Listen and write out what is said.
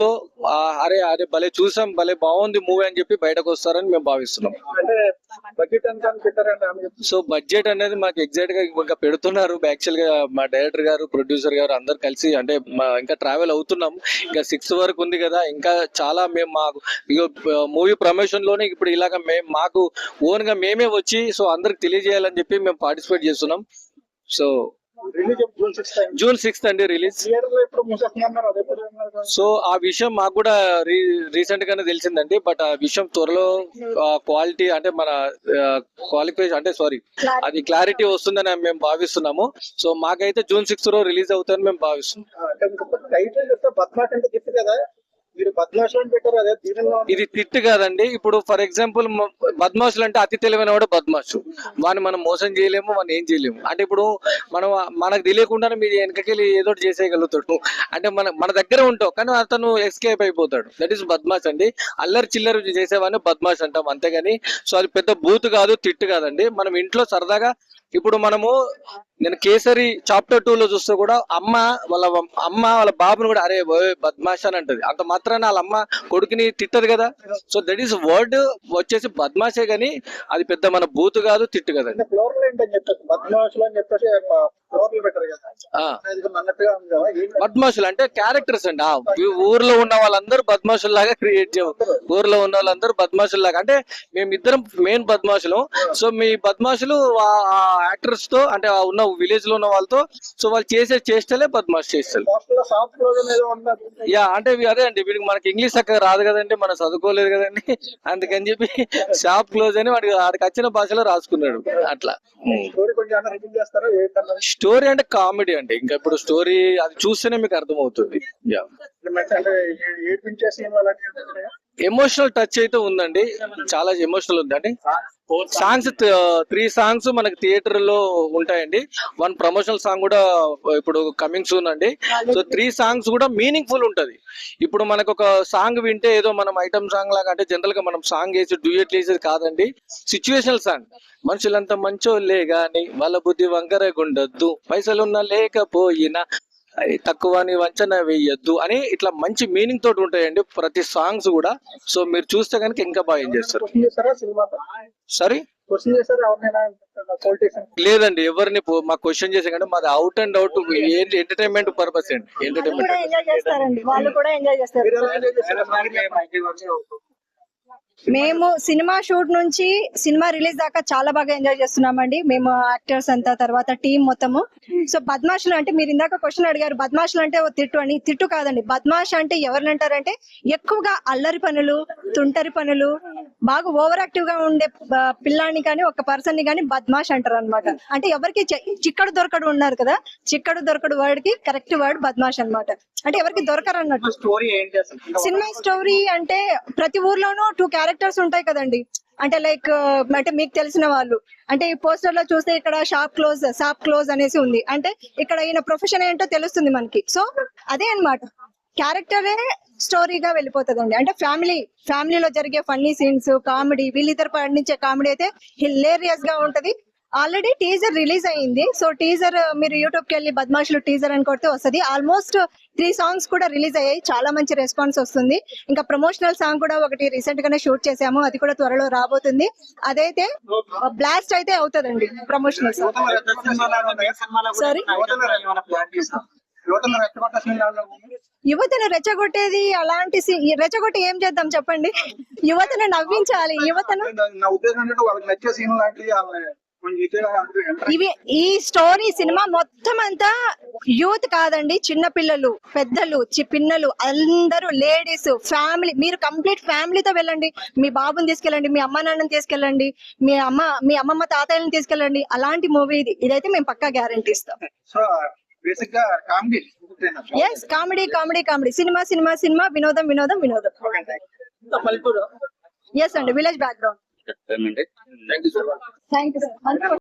So అరే అరే భలే చూసాం, భలే బాగుంది మూవీ అని చెప్పి బయటకు వస్తారని మేము భావిస్తున్నాం. సో బడ్జెట్ అనేది మాకు ఎగ్జాక్ట్ గా ఇంకా పెడుతున్నారు. యాక్చువల్ గా మా డైరెక్టర్ గారు, ప్రొడ్యూసర్ గారు అందరు కలిసి అంటే ఇంకా ట్రావెల్ అవుతున్నాం. ఇంకా 6 వరకు ఉంది కదా, ఇంకా చాలా మేము మాకు మూవీ ప్రమోషన్ లోనే ఇప్పుడు ఇలాగ మేము మాకు ఓన్ గా మేమే వచ్చి సో అందరికి తెలియజేయాలని చెప్పి మేము పార్టిసిపేట్ చేస్తున్నాం. సో జూన్ 6 అండి రిలీజ్. సో ఆ విషయం మాకు కూడా రీసెంట్ గానే తెలిసిందండి. బట్ ఆ విషయం త్వరలో క్వాలిటీ అంటే మన క్వాలిఫికేషన్ అంటే సారీ అది క్లారిటీ వస్తుందని మేము భావిస్తున్నాము. సో మాకైతే జూన్ 6 లో రిలీజ్ అవుతుందని మేము భావిస్తున్నాం. ఇది తిట్టు కాదండి. ఇప్పుడు ఫర్ ఎగ్జాంపుల్ బద్మాషులు అంటే అతి తెలివైన వాడు బద్మాషు, వాడిని మనం మోసం చేయలేము, మనం ఏం చేయలేము. అంటే ఇప్పుడు మనం మనకు తెలియకుండానే మీరు వెనకకెళ్ళి ఏదో చేసేయగలుగుతాడు. అంటే మన దగ్గర ఉంటావు కానీ అతను ఎస్కేప్ అయిపోతాడు. దట్ ఈస్ బద్మాష్ అండి. అల్లరి చిల్లరి చేసేవాడిని బద్మాష్ అంటాం అంతేగాని సో అది పెద్ద బూత్ కాదు, తిట్టు కాదండి. మనం ఇంట్లో సరదాగా ఇప్పుడు మనము నేను కేసరి చాప్టర్ 2 లో చూస్తే కూడా అమ్మ వాళ్ళ బాబుని కూడా అరే బద్మాష్ అని అంటది. అంత మాత్రాన వాళ్ళ అమ్మ కొడుకుని తిట్టదు కదా. సో దట్ ఈస్ వర్డ్ వచ్చేసి బద్మాషే గానీ అది పెద్ద మన బూత్ కాదు, తిట్టు కదండి. బద్మాషులు అంటే క్యారెక్టర్స్ అండి. ఊర్లో ఉన్న వాళ్ళందరూ బద్మాషుల లాగా క్రియేట్ చేయవు. ఊర్లో ఉన్న వాళ్ళందరూ బద్మాషుల లాగా అంటే మేమిద్దరం మెయిన్ బద్మాషులు. సో మీ బద్మాషులు యాక్టర్స్ తో అంటే ఉన్న విలేజ్ లో ఉన్న వాళ్ళతో సో వాళ్ళు చేసే చేష్టలే బద్మాష్ చేస్తారు. యా అంటే అదే అండి, వీడికి మనకి ఇంగ్లీష్ అక్కడ రాదు కదండి, మనం చదువుకోలేదు కదండి, అందుకని చెప్పి షాప్ క్లోజ్ అని వాడికి వచ్చిన భాషలో రాసుకున్నాడు అట్లా. స్టోరీ అంటే కామెడీ అండి. ఇంకా ఇప్పుడు స్టోరీ అది చూస్తేనే మీకు అర్థమవుతుంది. ఎమోషనల్ టచ్ అయితే ఉందండి, చాలా ఎమోషనల్ ఉందండి. సాంగ్స్ 3 సాంగ్స్ మనకి థియేటర్ లో ఉంటాయండి. 1 ప్రమోషనల్ సాంగ్ కూడా ఇప్పుడు కమింగ్ సూన్ అండి. సో 3 సాంగ్స్ కూడా మీనింగ్ ఫుల్ ఉంటది. ఇప్పుడు మనకు ఒక సాంగ్ వింటే ఏదో మనం ఐటమ్ సాంగ్ లాగా అంటే జనరల్ గా మనం సాంగ్ వేసి డ్యూయట్ వేసేది కాదండి. Situational song. మనుషులంతా మంచోళ్ళే గాని వాళ్ళ బుద్ధి వంకరగుండద్దు, పైసలున్నా లేకపోయినా తక్కువని వంచన వేయద్దు అని ఇట్లా మంచి మీనింగ్ తోటి ఉంటాయండి ప్రతి సాంగ్స్ కూడా. సో మీరు చూస్తే కనుక ఇంకా బాగా ఎంజాయ్ చేస్తారు. సరే లేదండి, ఎవరిని మాకు క్వశ్చన్ చేసే కంటే మాది out and out entertainment purpose అండి. ఎంటర్టైన్మెంట్ మేము సినిమా షూట్ నుంచి సినిమా రిలీజ్ దాకా చాలా బాగా ఎంజాయ్ చేస్తున్నామండి మేము యాక్టర్స్ అంతా, తర్వాత టీం మొత్తము. సో బద్మాషులు అంటే మీరు ఇందాక క్వశ్చన్ అడిగారు, బద్మాషులు అంటే ఓ తిట్టు అని. తిట్టు కాదండి. బద్మాష్ అంటే ఎవరిని అంటారంటే ఎక్కువగా అల్లరి పనులు, తుంటరి పనులు, బాగా ఓవర్ యాక్టివ్ గా ఉండే పిల్లాన్ని కానీ ఒక పర్సన్ ని కానీ బద్మాష్ అంటారు అనమాట. అంటే ఎవరికి చిక్కడు దొరకడు ఉన్నారు కదా, చిక్కడు దొరకడు వర్డ్ కి కరెక్ట్ వర్డ్ బద్మాష్ అనమాట. అంటే ఎవరికి దొరకరు అన్నట్టు. సినిమా స్టోరీ అంటే ప్రతి ఊర్లోనూ 2 క్యారెక్టర్స్ ఉంటాయి కదండి. అంటే లైక్ అంటే మీకు తెలిసిన వాళ్ళు అంటే ఈ పోస్టర్ లో చూస్తే ఇక్కడ షాప్ క్లోజ్ అనేసి ఉంది అంటే ఇక్కడ ఈయన ప్రొఫెషన్ ఏంటో తెలుస్తుంది మనకి. సో అదే అన్నమాట, క్యారెక్టరే స్టోరీగా వెళ్ళిపోతుందండి. అంటే ఫ్యామిలీలో జరిగే ఫన్నీ సీన్స్, కామెడీ, వీళ్ళిద్దరు పండించే కామెడీ అయితే హిలేరియస్ గా ఉంటది. ఆల్రెడీ టీజర్ రిలీజ్ అయ్యింది. సో టీజర్ మీరు యూట్యూబ్ కి వెళ్ళి బద్మాషులు టీజర్ అని కొడితే వస్తుంది. ఆల్మోస్ట్ 3 సాంగ్స్ కూడా రిలీజ్ అయ్యాయి, చాలా మంచి రెస్పాన్స్ వస్తుంది. ఇంకా ప్రమోషనల్ సాంగ్ కూడా ఒకటి రీసెంట్ గానే షూట్ చేసాము, అది కూడా త్వరలో రాబోతుంది. అదైతే బ్లాస్ట్ అయితే అవుతుందండి ప్రమోషనల్ సాంగ్. సారీ యువతను రెచ్చగొట్టేది అలాంటి రెచ్చగొట్టి ఏం చేద్దాం చెప్పండి. యువతను నవ్వించాలి. యువతను ఈ స్టోరీ సినిమా మొత్తం అంతా యూత్ కాదండి, చిన్న పిల్లలు, పెద్దలు, పిన్నలు అందరూ, లేడీస్, ఫ్యామిలీ. మీరు కంప్లీట్ ఫ్యామిలీతో వెళ్ళండి. మీ బాబుని తీసుకెళ్ళండి, మీ అమ్మ నాన్నని తీసుకెళ్ళండి, మీ అమ్మమ్మ తాతయ్యని తీసుకెళ్ళండి. అలాంటి మూవీ ఇదైతే మేము పక్కా గ్యారంటీ ఇస్తాం. కామెడీ సినిమా వినోదం. ఎస్ అండి, village background. Thank you sir.